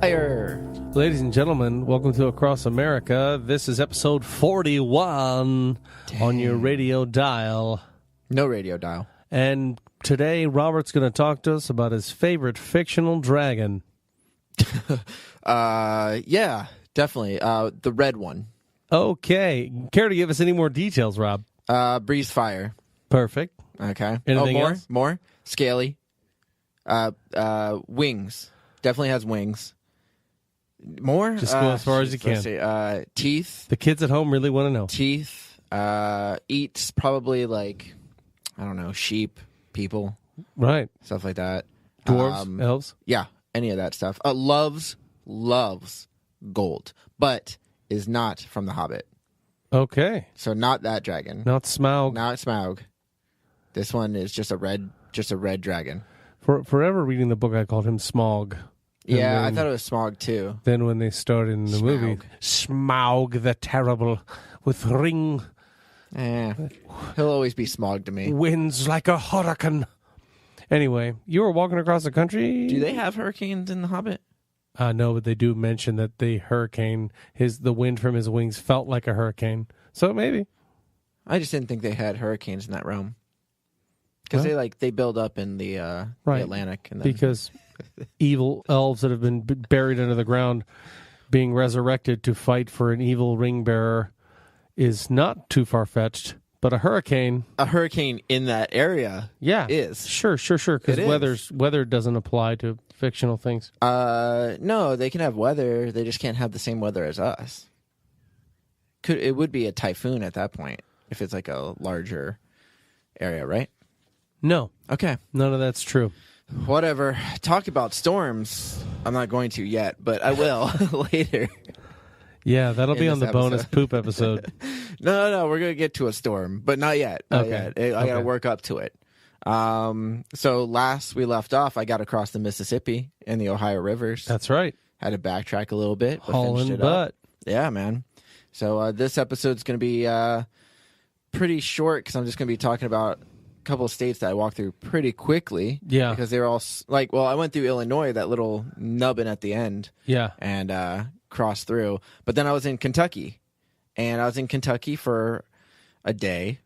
Fire! Ladies and gentlemen, welcome to Across America. This is episode 41 on your radio dial. No radio dial. And today, Robert's going to talk to us about his favorite fictional dragon. Yeah, definitely. The red one. Okay. Care to give us any more details, Rob? Breeze fire. Perfect. Okay. Anything more? else? More? Scaly. Wings. Definitely has wings. More? Just go as far as you can. Let's see. Teeth. The kids at home really want to know. Teeth. Eats probably like, I don't know, sheep, people, Right. stuff like that. Dwarves, elves. Yeah, any of that stuff. Loves gold, but is not from The Hobbit. Okay. So not that dragon. Not Smaug. Not Smaug. This one is just a red dragon. Forever reading the book, I called him Smaug. And Yeah, I then- thought it was Smaug too. Then when they started in the movie, Smaug. Smaug the Terrible, with ring He'll always be Smaug to me. winds like a hurricane. Anyway, you were walking across the country. Do they have hurricanes in The Hobbit? No, but they do mention that the hurricane, the wind from his wings felt like a hurricane. So maybe. I just didn't think they had hurricanes in that realm. Because they build up in the Right. Atlantic. And then... Because evil elves that have been buried under the ground being resurrected to fight for an evil ring bearer is not too far-fetched, but a hurricane... A hurricane in that area is. Sure, because It is. weather doesn't apply to fictional things. No, they can have weather. They just can't have the same weather as us. It would be a typhoon at that point if it's like a larger area, right? No, Okay, none of that's true. whatever. Talk about storms. I'm not going to yet, but I will later. Yeah, that'll In be on this the bonus episode. poop episode. No, we're gonna get to a storm, but not yet. Not Okay. yet. I gotta Okay. work up to it. So last we left off, I got across the Mississippi and the Ohio rivers. That's right. Had to backtrack a little bit, but finished Hauling it up. butt. Yeah, man. So this episode's going to be pretty short because I'm just going to be talking about a couple of states that I walked through pretty quickly. Yeah. Because they were all I went through Illinois, that little nubbin at the end, Yeah. and crossed through. But then I was in Kentucky, and I was in Kentucky for a day.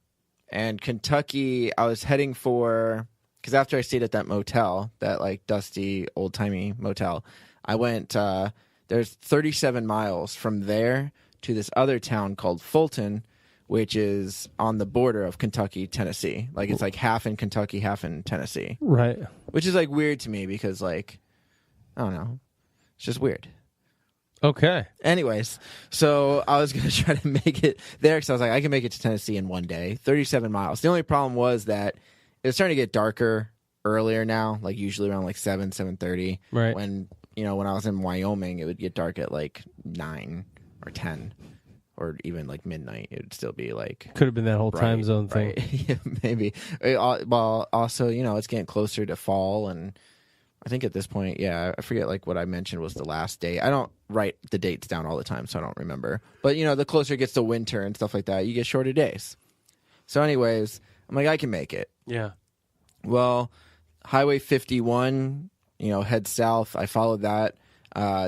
And Kentucky, I was heading for, because after I stayed at that motel, that like dusty old timey motel, I went. There's 37 miles from there to this other town called Fulton, which is on the border of Kentucky, Tennessee. Like it's like half in Kentucky, half in Tennessee, Right. which is like weird to me because like I don't know, it's just weird. Okay. Anyways, so I was going to try to make it there because I was like, I can make it to Tennessee in one day, 37 miles. The only problem was that it was starting to get darker earlier now, like usually around like 7:30. Right. When, when I was in Wyoming, it would get dark at like 9 or 10 or even like midnight. It would still be like... Could have been that whole time zone thing. Right. Yeah, maybe. Well, also, it's getting closer to fall, and I think at this point, I forget like what I mentioned was the last day. I don't write the dates down all the time, so I don't remember. But, the closer it gets to winter and stuff like that, you get shorter days. So anyways, I'm like, I can make it. Yeah. Well, Highway 51, head south. I followed that.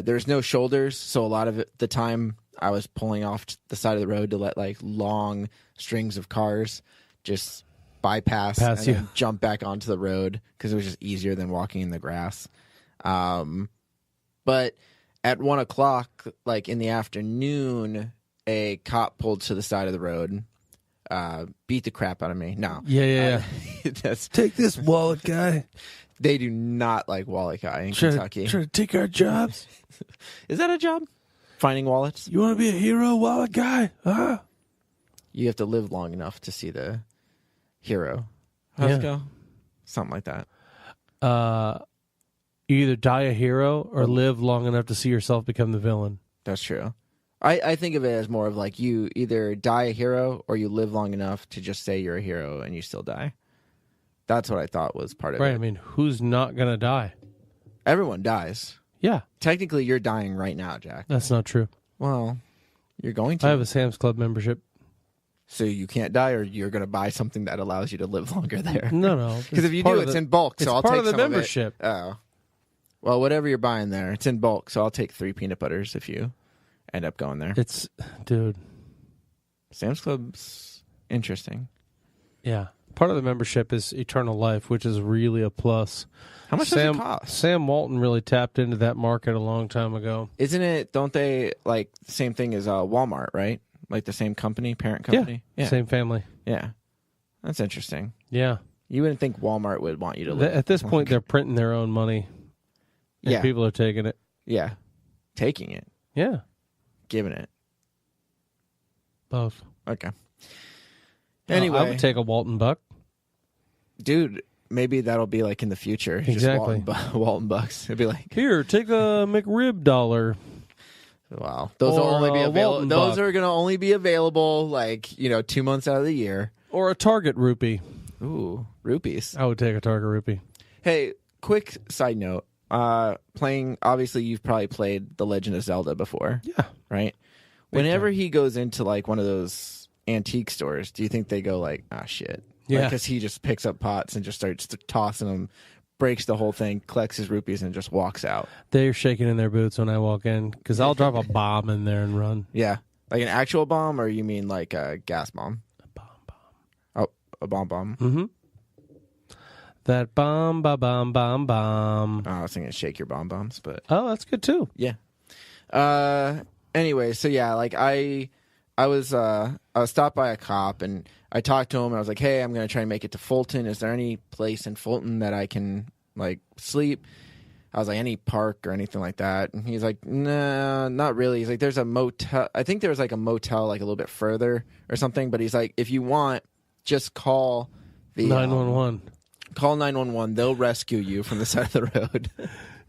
There's no shoulders, so a lot of the time I was pulling off the side of the road to let like long strings of cars just bypass and you. then jump back onto the road because it was just easier than walking in the grass. But at 1 o'clock, like in the afternoon, a cop pulled to the side of the road, beat the crap out of me. No. Yeah. That's, Take this wallet, guy. they do not like wallet guy in Try Kentucky. to take our jobs. Is that a job? Finding wallets? You want to be a hero, wallet guy? Huh? You have to live long enough to see the hero. How's it go? Something like that. You either die a hero or live long enough to see yourself become the villain. That's true. I think of it as more of like you either die a hero or you live long enough to just say you're a hero and you still die. That's what I thought was part of Right. it. I mean, who's not going to die? Everyone dies. Yeah. Technically, you're dying right now, Jack. That's not true. Well, you're going to. I have a Sam's Club membership. So you can't die, or you're going to buy something that allows you to live longer there. No. Because if you do, it's in bulk. So it's I'll part take of the some membership. Of it. Oh. Well, whatever you're buying there, it's in bulk, so I'll take 3 peanut butters if you end up going there. Dude. Sam's Club's interesting. Yeah. Part of the membership is Eternal Life, which is really a plus. How much does it cost? Sam Walton really tapped into that market a long time ago. Isn't it, don't they, like, the same thing as Walmart, right? Like the same company, parent company? Yeah. Same family. Yeah. That's interesting. Yeah. You wouldn't think Walmart would want you to live. At this point, they're printing their own money. And Yeah. people are taking it. Yeah. Taking it. Yeah. Giving it. Both. Okay. Anyway. I would take a Walton Buck. Dude, maybe that'll be like in the future. Exactly. Just Walton Bucks. It'd be like, Here, take a McRib dollar. wow. Those will Or only be a available. Walton Those Buck. are going to only be available like, 2 months out of the year. Or a Target rupee. Ooh, rupees. I would take a Target rupee. Hey, quick side note. Obviously you've probably played The Legend of Zelda before. Yeah. Right? Whenever he goes into like one of those antique stores, do you think they go like, ah, shit? Yeah. Because he just picks up pots and just starts tossing them, breaks the whole thing, collects his rupees, and just walks out. They're shaking in their boots when I walk in because I'll drop a bomb in there and run. Yeah. Like an actual bomb, or you mean like a gas bomb? A bomb. Oh, a bomb. Mm-hmm. That bomb, bomb. Oh, I was thinking shake your bombs, but Oh, that's good too. yeah. Anyway, so yeah, like I was stopped by a cop and I talked to him and I was like, hey, I'm gonna try and make it to Fulton. Is there any place in Fulton that I can like sleep? I was like, any park or anything like that? And he's like, nah, not really. He's like, there's a motel. I think there was like a motel like a little bit further or something. But he's like, if you want, just call the 911. Call 911. They'll rescue you from the side of the road.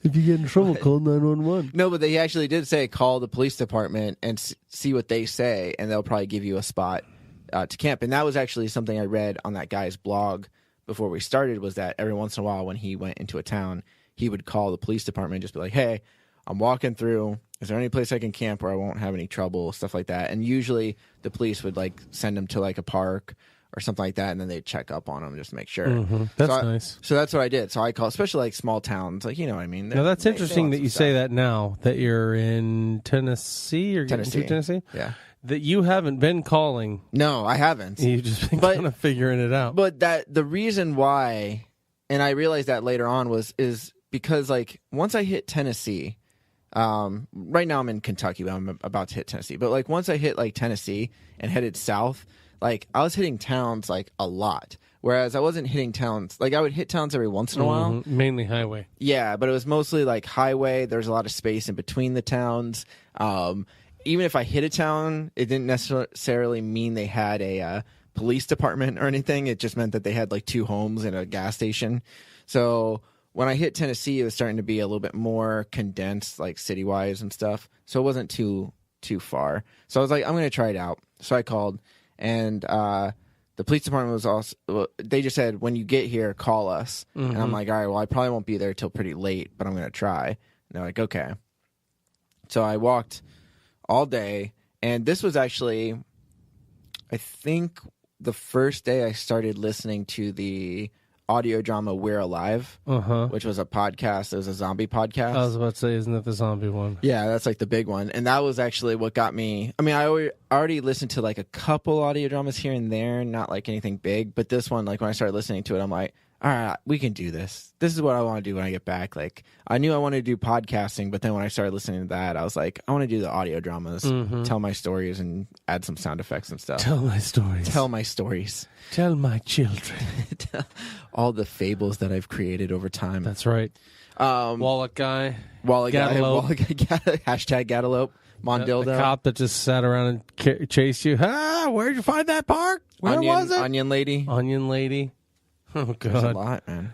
If you get in trouble, call 911. No, but they actually did say call the police department and see what they say, and they'll probably give you a spot to camp. And that was actually something I read on that guy's blog before we started, was that every once in a while when he went into a town, he would call the police department and just be like, hey, I'm walking through. Is there any place I can camp where I won't have any trouble, stuff like that? And usually the police would like send him to like a park or something like that, and then they'd check up on him just to make sure. Mm-hmm. That's nice. So that's what I did. So I call, especially like small towns, like, you know what I mean? Now, that's interesting that you say that now, that you're in Tennessee or getting to Tennessee. Yeah. That you haven't been calling. No, I haven't. You've just been kind of figuring it out. But that the reason why, and I realized that later on, is because like once I hit Tennessee, right now I'm in Kentucky, but I'm about to hit Tennessee. But like once I hit like Tennessee and headed south, like I was hitting towns like a lot. Whereas I wasn't hitting towns, like I would hit towns every once in a while. Mainly highway. Yeah, but it was mostly like highway. There's a lot of space in between the towns. Even if I hit a town, it didn't necessarily mean they had a police department or anything. It just meant that they had like 2 homes and a gas station. So when I hit Tennessee, it was starting to be a little bit more condensed, like city-wise and stuff. So it wasn't too far. So I was like, I'm going to try it out. So I called, and the police department was also, they just said, when you get here, call us. And I'm like, all right, well, I probably won't be there till pretty late, but I'm going to try. And they're like, okay. So I walked all day, and this was actually, I think, the first day I started listening to the audio drama We're Alive, which was a podcast. It was a zombie podcast. I was about to say, isn't that the zombie one? Yeah, that's like the big one. And that was actually what got me. I mean, I already listened to like a couple audio dramas here and there, not like anything big. But this one, like when I started listening to it, I'm like, all right, we can do this. This is what I want to do when I get back. Like, I knew I wanted to do podcasting, but then when I started listening to that, I was like, I want to do the audio dramas, tell my stories, and add some sound effects and stuff. Tell my stories. Tell my stories. Tell my children. All the fables that I've created over time. That's right. Wallet guy. Wallet guy. Gatalope. Hashtag Gatalope. Mondildo. The cop that just sat around and chased you. Ah, where'd you find that park? Where was it? Onion lady. Onion lady. Oh, God. There's a lot, man.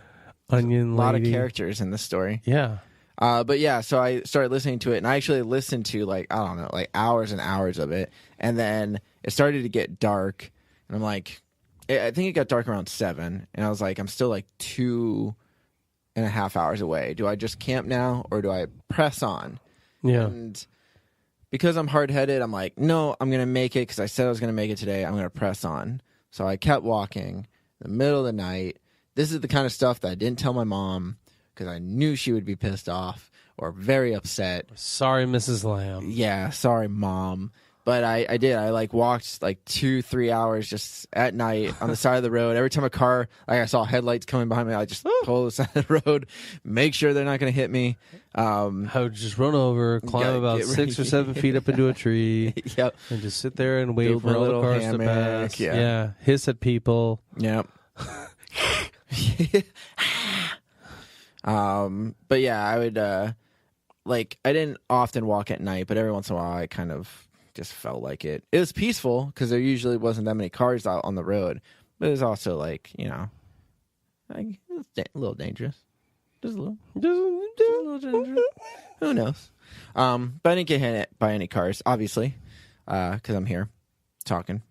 Onion lady. A lot of characters in this story. Yeah. But yeah, so I started listening to it, and I actually listened to like, I don't know, like hours and hours of it. And then it started to get dark, and I'm like, I think it got dark around 7, and I was like, I'm still like 2.5 hours away. Do I just camp now, or do I press on? Yeah. And because I'm hard-headed, I'm like, no, I'm going to make it, because I said I was going to make it today. I'm going to press on. So I kept walking in the middle of the night. This is the kind of stuff that I didn't tell my mom, because I knew she would be pissed off or very upset. Sorry, Mrs. Lamb. Yeah, sorry, Mom. But I did. I like walked like 2-3 hours just at night on the side of the road. Every time a car, like I saw headlights coming behind me, I just pull the side of the road, make sure they're not going to hit me. I would just run over, climb about 6 or 7 feet up into a tree, Yep. and just sit there and wait Build for my all the little cars hammock, to pass. yeah. Hiss at people. Yep. But yeah, I would like I didn't often walk at night, but every once in a while I kind of just felt like it. It was peaceful because there usually wasn't that many cars out on the road, but it was also like, you know, like it was a little dangerous. Just a little dangerous. Who knows? But I didn't get hit by any cars, obviously, because I'm here talking.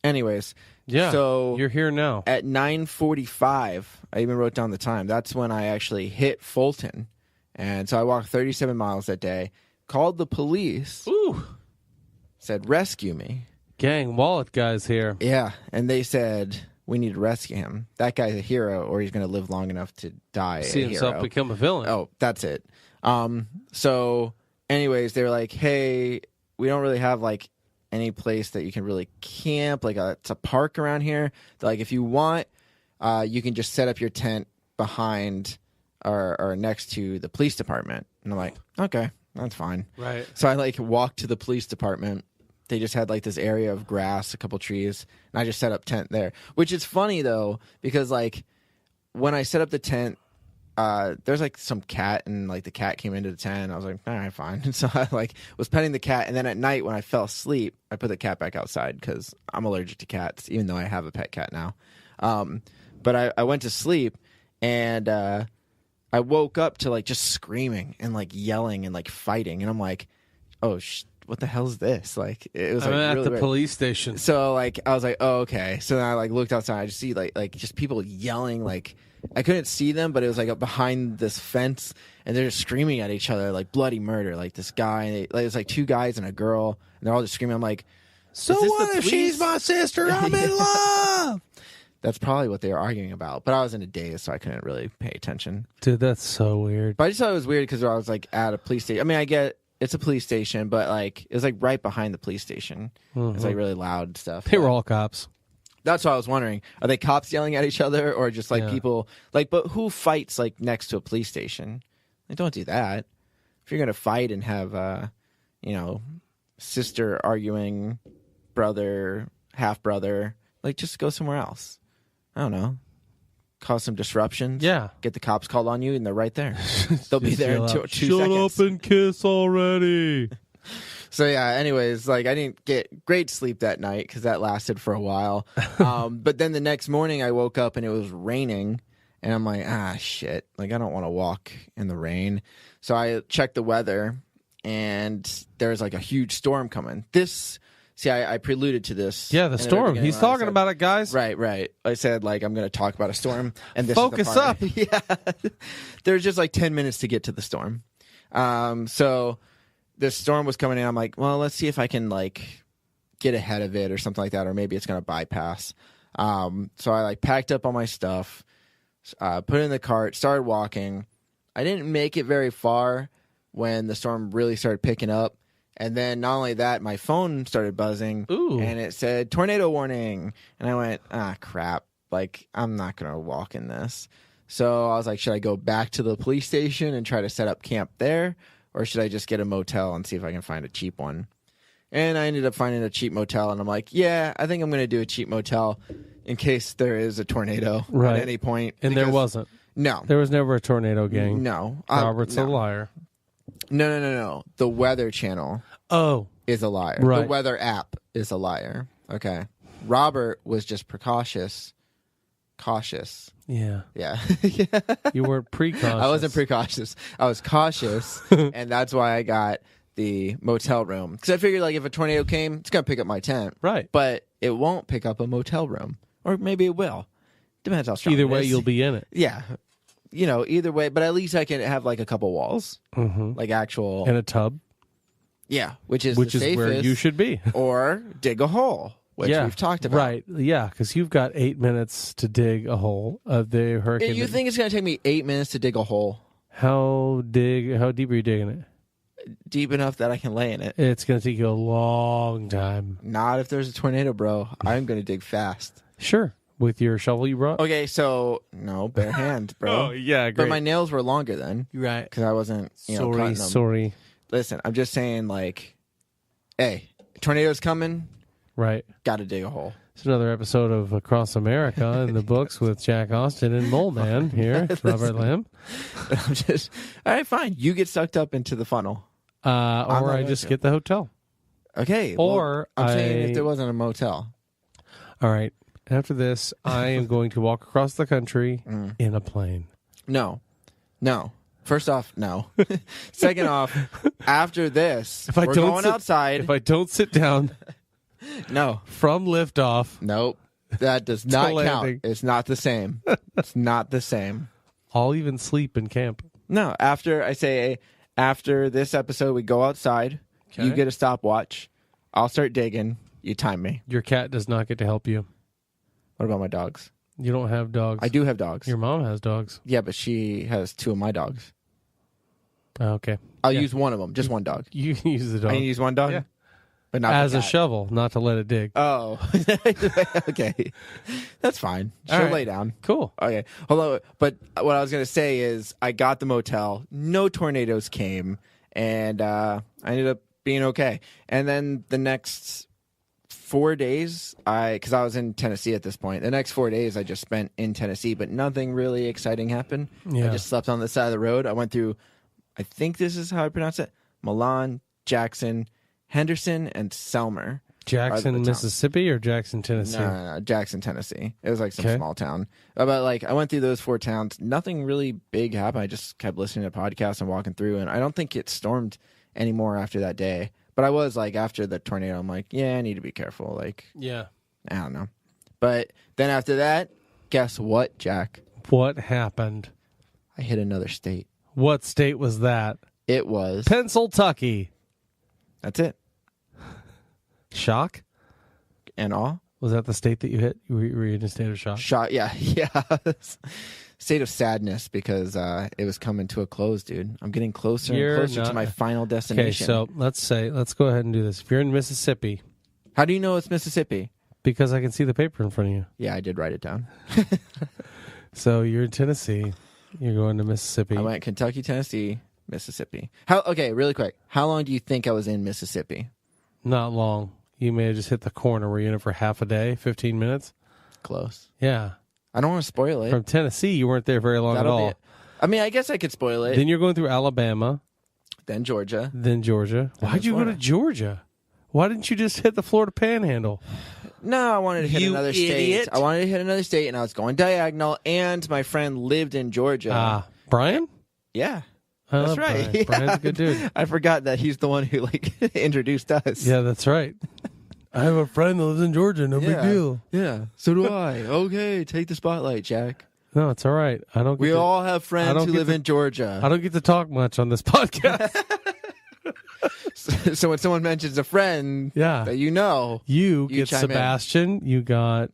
Anyways, Yeah. so You're here now. at 9:45, I even wrote down the time. That's when I actually hit Fulton. And so I walked 37 miles that day, called the police, Ooh. said, rescue me. Gang wallet guys here. Yeah. And they said, we need to rescue him. That guy's a hero or he's going to live long enough to die See a himself hero. become a villain. Oh, that's it. So anyways, they were like, hey, we don't really have like any place that you can really camp. Like it's a park around here. They're like, if you want, you can just set up your tent behind or next to the police department. And I'm like, okay, that's fine. Right. So I like walked to the police department. They just had like this area of grass, a couple trees, and I just set up tent there. Which is funny though, because like when I set up the tent, there's like some cat, and like the cat came into the tent. And I was like, all right, fine. And so I like was petting the cat, and then at night when I fell asleep, I put the cat back outside because I'm allergic to cats, even though I have a pet cat now. But I went to sleep, and I woke up to like just screaming and like yelling and like fighting, and I'm like, oh what the hell is this? Like it was I'm like at really the weird. police station. So like I was like, oh okay. So then I like looked outside. I just see like just people yelling. Like I couldn't see them, but it was like up behind this fence, and they're just screaming at each other like bloody murder. Like this guy, and like, it's like two guys and a girl, and they're all just screaming. I'm like, So is this what the if she's police? my sister? I'm in love. That's probably what they were arguing about. But I was in a daze, so I couldn't really pay attention. Dude, that's so weird. But I just thought it was weird because I was like at a police station. I mean, I get it's a police station, but like it was like right behind the police station. It's like really loud stuff. They were all cops. That's what I was wondering. Are they cops yelling at each other, or just like Yeah. people like? But who fights like next to a police station? Like, don't do that. If you're gonna fight and have, you know, sister arguing, brother, half brother, like just go somewhere else. I don't know. Cause some disruptions. Yeah. Get the cops called on you, and they're right there. They'll be Just there yell in out, two Shut seconds. up and kiss already. So yeah, anyways, like I didn't get great sleep that night because that lasted for a while. But then the next morning I woke up and it was raining, and I'm like, shit, like I don't want to walk in the rain. So I checked the weather, and there's like a huge storm coming. I preluded to this. Yeah, the in very storm. beginning He's when I talking said- about it, guys. Right. I said like I'm going to talk about a storm, and this Focus is the up. part. Yeah, there's just like 10 minutes to get to the storm. So this storm was coming in. I'm like, well, let's see if I can like get ahead of it or something like that, or maybe it's going to bypass. So I like packed up all my stuff, put it in the cart, started walking. I didn't make it very far when the storm really started picking up. And then not only that, my phone started buzzing. Ooh. And it said tornado warning. And I went, crap. Like, I'm not going to walk in this. So I was like, should I go back to the police station and try to set up camp there? Or should I just get a motel and see if I can find a cheap one? And I ended up finding a cheap motel. And I'm like, yeah, I think I'm going to do a cheap motel in case there is a tornado Right. at any point. And there Because- wasn't. No. There was never a tornado, gang. No. Robert's no. a liar. No. The Weather Channel Oh. is a liar. Right. The weather app is a liar. Okay. Robert was just cautious. Yeah. Yeah. You weren't precautious. I wasn't precautious. I was cautious, and that's why I got the motel room. Because I figured, like, if a tornado came, it's going to pick up my tent. Right. But it won't pick up a motel room. Or maybe it will. Depends how strong Either it way, is. you'll be in it. Yeah. You know, either way. But at least I can have, like, a couple walls. Mm-hmm. Like, actual... And a tub, yeah. Which is which the is where safest. you should be. Or dig a hole. which we've talked about. Right. Yeah, because you've got 8 minutes to dig a hole of the hurricane. You think it's going to take me 8 minutes to dig a hole? How deep are you digging it? Deep enough that I can lay in it. It's going to take you a long time. Not if there's a tornado, bro. I'm going to dig fast. Sure. With your shovel you brought? Okay, so, no, bare hand, bro. Oh, yeah, great. But my nails were longer then. Right. Because I wasn't, cutting them. Sorry. Listen, I'm just saying, like, hey, tornado's coming. Right. Got to dig a hole. It's another episode of Across America in the books with Jack Austin and Mole Man here, Robert Lamb. I'm just, all right, fine. You get sucked up into the funnel. Or I just get the hotel. Okay. Or I'm saying if there wasn't a motel. All right. After this, I am going to walk across the country in a plane. No. First off, no. Second off, after this, we're going outside. If I don't sit down, no. From liftoff, nope. That does not landing. count. It's not the same. It's not the same. I'll even sleep in camp. No. After this episode, we go outside. Okay. You get a stopwatch. I'll start digging. You time me. Your cat does not get to help you. What about my dogs? You don't have dogs. I do have dogs. Your mom has dogs. Yeah, but she has 2 of my dogs. Okay. I'll use one of them. Just one dog. You can use the dog. I can use one dog? Yeah. But not as a shovel, not to let it dig. Oh. Okay. That's fine. She'll lay down. Cool. Okay. Hello. But what I was going to say is I got the motel. No tornadoes came. And I ended up being okay. And then the next 4 days, because I was in Tennessee at this point, the next 4 days I just spent in Tennessee, but nothing really exciting happened. Yeah. I just slept on the side of the road. I went through, I think this is how I pronounce it, Milan, Jackson, Henderson, and Selmer. Jackson, Mississippi, or Jackson, Tennessee? No, Jackson, Tennessee. It was like some small town. But like I went through those 4 towns. Nothing really big happened. I just kept listening to podcasts and walking through, and I don't think it stormed anymore after that day. But I was like, after the tornado, I'm like, yeah, I need to be careful. Like, yeah, I don't know. But then after that, guess what, Jack? What happened? I hit another state. What state was that? It was Pennsylvania. That's it. Shock and awe. Was that the state that you hit? Were you in a state of shock? Shock. Yeah. State of sadness because it was coming to a close, dude. I'm getting closer and closer to my final destination. Okay, so let's go ahead and do this. If you're in Mississippi, how do you know it's Mississippi? Because I can see the paper in front of you. Yeah, I did write it down. So you're in Tennessee. You're going to Mississippi. I went Kentucky, Tennessee, Mississippi. Okay, really quick. How long do you think I was in Mississippi? Not long. You may have just hit the corner. Were you in it for half a day, 15 minutes? Close. Yeah. I don't want to spoil it. From Tennessee, you weren't there very long at all. I mean, I guess I could spoil it. Then you're going through Alabama. Then Georgia. Why'd you go to Georgia? Why didn't you just hit the Florida Panhandle? No, I wanted to hit another state. I wanted to hit another state, and I was going diagonal, and my friend lived in Georgia. Brian? Yeah. That's right. Brian. Brian's a good dude. I forgot that he's the one who introduced us. Yeah, that's right. I have a friend that lives in Georgia. No big deal. Yeah. So do I. Okay, take the spotlight, Jack. No, it's all right. We all have friends who live in Georgia. I don't get to talk much on this podcast. So when someone mentions a friend that you know, you get Sebastian. You got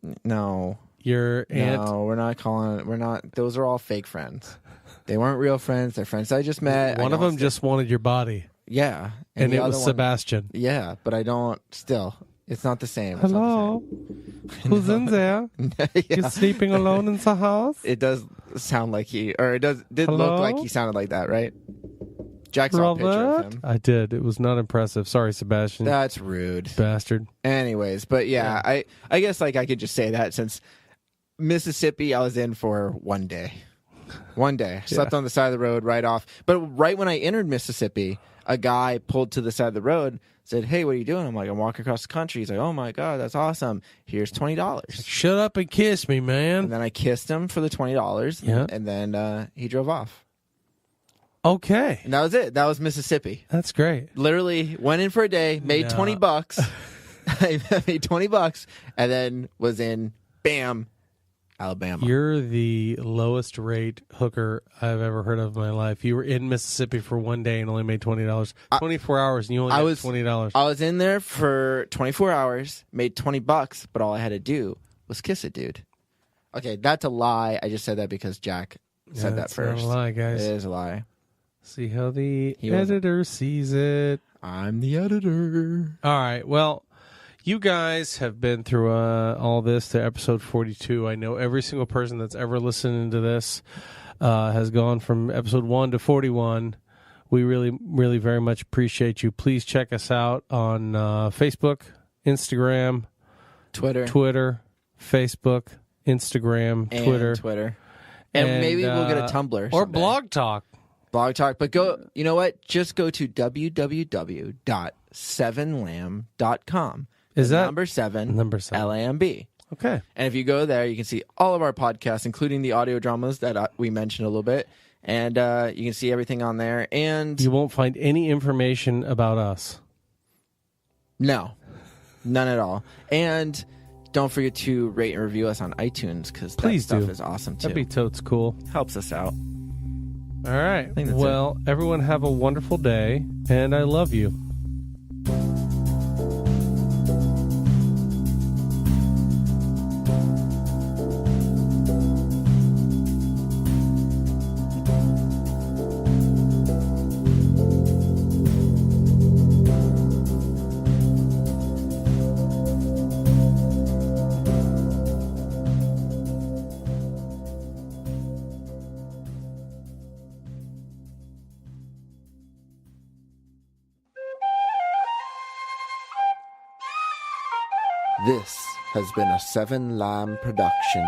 your aunt. No, we're not. Those are all fake friends. They weren't real friends. They're friends I just met. One of them just wanted your body. Yeah. And it was Sebastian. Yeah, but I don't still. It's not the same. Hello? Who's in there? You're sleeping alone in the house? It does sound like did look like he sounded like that, right? Jack saw a picture of him. I did. It was not impressive. Sorry, Sebastian. That's rude. Bastard. Anyways, but yeah. I guess I could just say that since Mississippi I was in for 1 day. 1 day. Slept on the side of the road right off. But right when I entered Mississippi, a guy pulled to the side of the road, said, "Hey, what are you doing?" I'm like, "I'm walking across the country." He's like, "Oh my God, that's awesome. Here's $20. Shut up and kiss me, man. And then I kissed him for the $20. Yeah. And then he drove off. Okay. And that was it. That was Mississippi. That's great. Literally went in for a day, made $20. I made $20 and then was in, bam, Alabama. You're the lowest rate hooker I've ever heard of in my life. You were in Mississippi for one day and only made $20. 24 hours and you only got $20. I was in there for 24 hours, made $20, but all I had to do was kiss it, dude. Okay, that's a lie. I just said that because Jack said that first. That's not a lie, guys. It is a lie. See how the editor sees it. I'm the editor. All right. Well, you guys have been through all this to episode 42. I know every single person that's ever listened to this has gone from episode 1 to 41. We really, really very much appreciate you. Please check us out on Facebook, Instagram, Twitter, Facebook, Instagram, and Twitter. And maybe we'll get a Tumblr or someday. Blog Talk. Blog Talk. But you know what? Just go to www.7lamb.com. Is that number 7? Number 7. LAMB. Okay. And if you go there, you can see all of our podcasts, including the audio dramas that we mentioned a little bit. And you can see everything on there. And you won't find any information about us. No, none at all. And don't forget to rate and review us on iTunes because that stuff is awesome too. That'd be totes cool. Helps us out. All right. Well, everyone have a wonderful day, and I love you. This has been a 7 Lamb production.